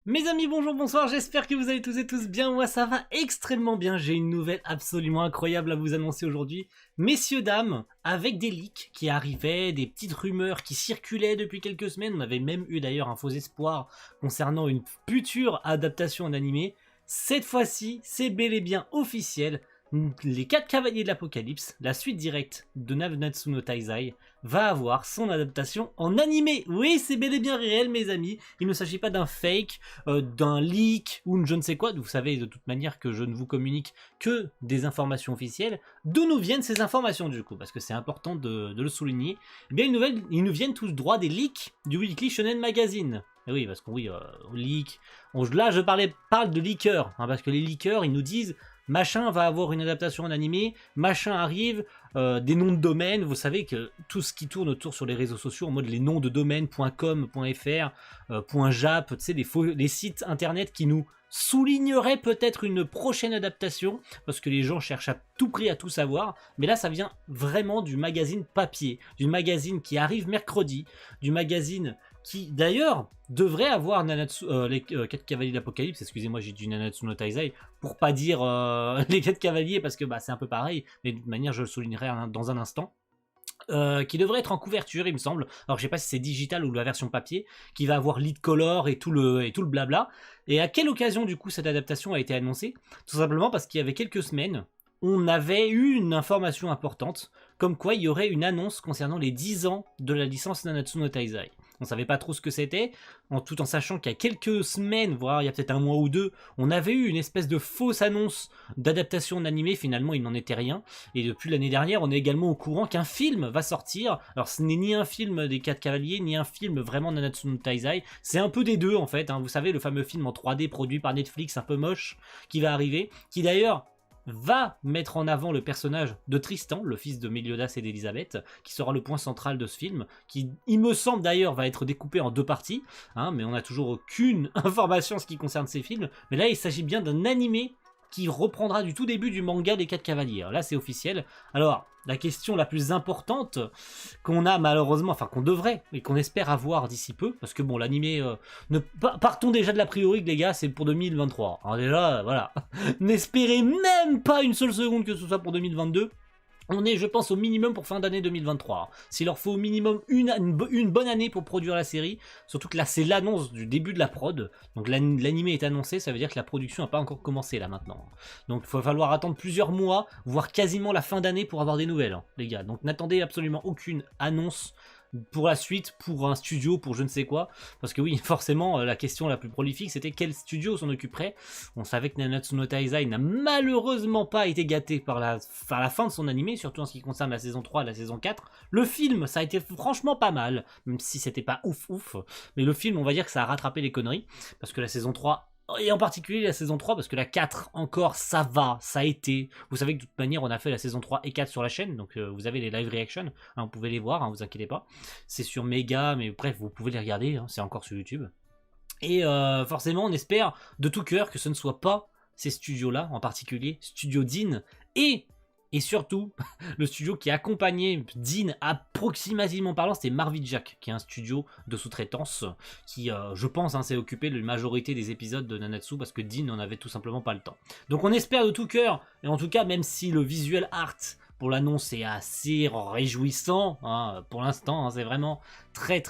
Mes amis, bonjour, bonsoir, j'espère que vous allez tous et tous bien, moi ça va extrêmement bien, j'ai une nouvelle absolument incroyable à vous annoncer aujourd'hui. Messieurs, dames, avec des leaks qui arrivaient, des petites rumeurs qui circulaient depuis quelques semaines, on avait même eu d'ailleurs un faux espoir concernant une future adaptation en animé, cette fois-ci c'est bel et bien officiel. Les 4 Cavaliers de l'Apocalypse, la suite directe de Nanatsu no Taizai, va avoir son adaptation en animé. Oui, c'est bel et bien réel, mes amis. Il ne s'agit pas d'un fake, d'un leak ou je ne sais quoi. Vous savez de toute manière que je ne vous communique que des informations officielles. D'où nous viennent ces informations du coup? Parce que c'est important de le souligner. Eh bien, ils nous viennent tous droit des leaks du Weekly Shonen Magazine. Et oui, parce que oui, leak. Là, je parle de leakers, hein, parce que les leakers, ils nous disent machin va avoir une adaptation en animé, machin arrive, des noms de domaine, vous savez que tout ce qui tourne autour sur les réseaux sociaux, en mode les noms de domaine, .com, .fr, .jap, tu sais, les sites internet qui nous souligneraient peut-être une prochaine adaptation, parce que les gens cherchent à tout prix à tout savoir, mais là ça vient vraiment du magazine papier, du magazine qui arrive mercredi, du magazine qui d'ailleurs devrait avoir les 4 Cavaliers de l'Apocalypse, excusez-moi j'ai dit Nanatsu no Taizai, pour pas dire les 4 Cavaliers parce que bah, c'est un peu pareil, mais de toute manière je le soulignerai dans un instant. Qui devrait être en couverture il me semble, alors je sais pas si c'est digital ou la version papier, qui va avoir lead color et tout le blabla. Et à quelle occasion du coup cette adaptation a été annoncée? Tout simplement parce qu'il y avait quelques semaines, on avait eu une information importante, comme quoi il y aurait une annonce concernant les 10 ans de la licence Nanatsu no Taizai. On savait pas trop ce que c'était, tout en sachant qu'il y a quelques semaines, voire il y a peut-être un mois ou deux, on avait eu une espèce de fausse annonce d'adaptation en animé, finalement il n'en était rien. Et depuis l'année dernière, on est également au courant qu'un film va sortir. Alors ce n'est ni un film des 4 Cavaliers, ni un film vraiment Nanatsu no Taizai, c'est un peu des deux en fait, hein. Vous savez, le fameux film en 3D produit par Netflix, un peu moche, qui va arriver, qui d'ailleurs va mettre en avant le personnage de Tristan, le fils de Meliodas et d'Elisabeth, qui sera le point central de ce film, qui, il me semble d'ailleurs, va être découpé en 2 parties, hein, mais on n'a toujours aucune information en ce qui concerne ces films. Mais là, il s'agit bien d'un animé qui reprendra du tout début du manga des 4 Cavaliers. Là, c'est officiel. Alors, la question la plus importante qu'on a malheureusement, enfin qu'on devrait, et qu'on espère avoir d'ici peu, parce que bon, l'animé, partons déjà de l'a priori que les gars, c'est pour 2023. Alors déjà, voilà, n'espérez même pas une seule seconde que ce soit pour 2022. On est, je pense, au minimum pour fin d'année 2023. S'il leur faut au minimum une bonne année pour produire la série, surtout que là, c'est l'annonce du début de la prod. Donc l'animé est annoncé, ça veut dire que la production n'a pas encore commencé là maintenant. Donc il va falloir attendre plusieurs mois, voire quasiment la fin d'année pour avoir des nouvelles, hein, les gars. Donc n'attendez absolument aucune annonce pour la suite, pour un studio, pour je ne sais quoi, parce que oui, forcément, la question la plus prolifique, c'était quel studio s'en occuperait. On savait que Nanatsu no Taizai n'a malheureusement pas été gâté par la fin de son animé, surtout en ce qui concerne la saison 3 et la saison 4. Le film, ça a été franchement pas mal, même si c'était pas ouf, mais le film, on va dire que ça a rattrapé les conneries, parce que la saison 3... et en particulier la saison 3, parce que la 4, encore, ça va, ça a été. Vous savez que de toute manière, on a fait la saison 3 et 4 sur la chaîne, donc vous avez les live reactions, hein, vous pouvez les voir, hein, vous inquiétez pas. C'est sur Mega, mais bref, vous pouvez les regarder, hein, c'est encore sur YouTube. Et forcément, on espère de tout cœur que ce ne soit pas ces studios-là, en particulier Studio Dean, et surtout, le studio qui a accompagné Dean approximativement parlant, c'était Marvin Jack, qui est un studio de sous-traitance qui, je pense, hein, s'est occupé de la majorité des épisodes de Nanatsu parce que Dean n'en avait tout simplement pas le temps. Donc on espère de tout cœur, et en tout cas, même si le visual art pour l'annonce est assez réjouissant, hein, pour l'instant, hein, c'est vraiment très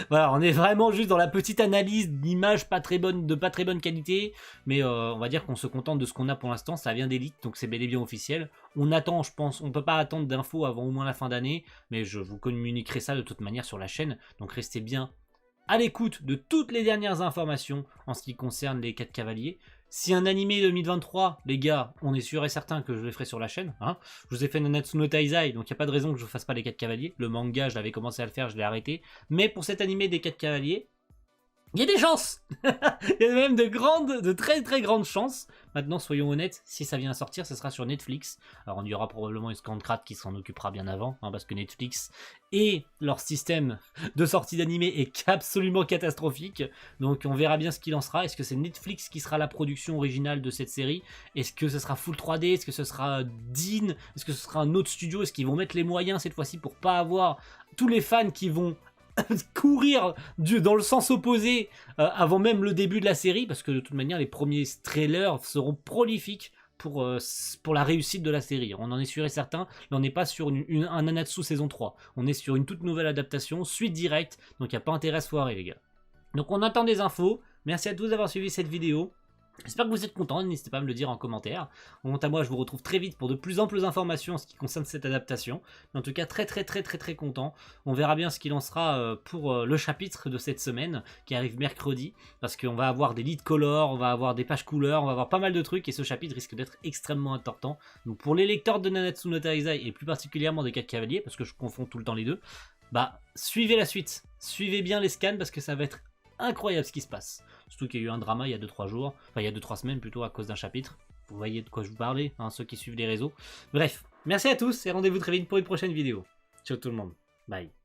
voilà, on est vraiment juste dans la petite analyse d'images de pas très bonne qualité, mais on va dire qu'on se contente de ce qu'on a pour l'instant, ça vient d'Elite, donc c'est bel et bien officiel. On attend, je pense, on peut pas attendre d'infos avant au moins la fin d'année, mais je vous communiquerai ça de toute manière sur la chaîne, donc restez bien à l'écoute de toutes les dernières informations en ce qui concerne les 4 Cavaliers. Si un animé 2023, les gars, on est sûr et certain que je le ferai sur la chaîne, hein. Je vous ai fait Nanatsu no Taizai, donc il n'y a pas de raison que je ne fasse pas les 4 Cavaliers. Le manga, je l'avais commencé à le faire, je l'ai arrêté. Mais pour cet animé des 4 Cavaliers, il y a des chances. Il y a même de très grandes chances. Maintenant, soyons honnêtes, si ça vient à sortir, ce sera sur Netflix. Alors, il y aura probablement une Scancrate qui s'en occupera bien avant, hein, parce que Netflix et leur système de sortie d'animé est absolument catastrophique. Donc, on verra bien ce qu'il en sera. Est-ce que c'est Netflix qui sera la production originale de cette série? Est-ce que ce sera Full 3D? Est-ce que ce sera Dean? Est-ce que ce sera un autre studio? Est-ce qu'ils vont mettre les moyens cette fois-ci pour pas avoir tous les fans qui vont courir dans le sens opposé avant même le début de la série, parce que de toute manière, les premiers trailers seront prolifiques pour la réussite de la série. On en est sûr et certain, mais on n'est pas sur un Nanatsu saison 3. On est sur une toute nouvelle adaptation, suite directe, donc il n'y a pas intérêt à se foirer, les gars. Donc on attend des infos. Merci à tous d'avoir suivi cette vidéo. J'espère que vous êtes contents, n'hésitez pas à me le dire en commentaire. Quant à moi, je vous retrouve très vite pour de plus amples informations en ce qui concerne cette adaptation. Mais en tout cas, très content. On verra bien ce qu'il en sera pour le chapitre de cette semaine qui arrive mercredi. Parce qu'on va avoir des lead colors, on va avoir des pages couleurs, on va avoir pas mal de trucs. Et ce chapitre risque d'être extrêmement important. Donc pour les lecteurs de Nanatsu no Taizai et plus particulièrement des 4 cavaliers, parce que je confonds tout le temps les deux, bah suivez la suite. Suivez bien les scans parce que ça va être incroyable ce qui se passe. Surtout qu'il y a eu un drama il y a 2-3 jours, enfin il y a 2-3 semaines plutôt à cause d'un chapitre. Vous voyez de quoi je vous parlais, hein, ceux qui suivent les réseaux. Bref, merci à tous et rendez-vous très vite pour une prochaine vidéo. Ciao tout le monde, bye.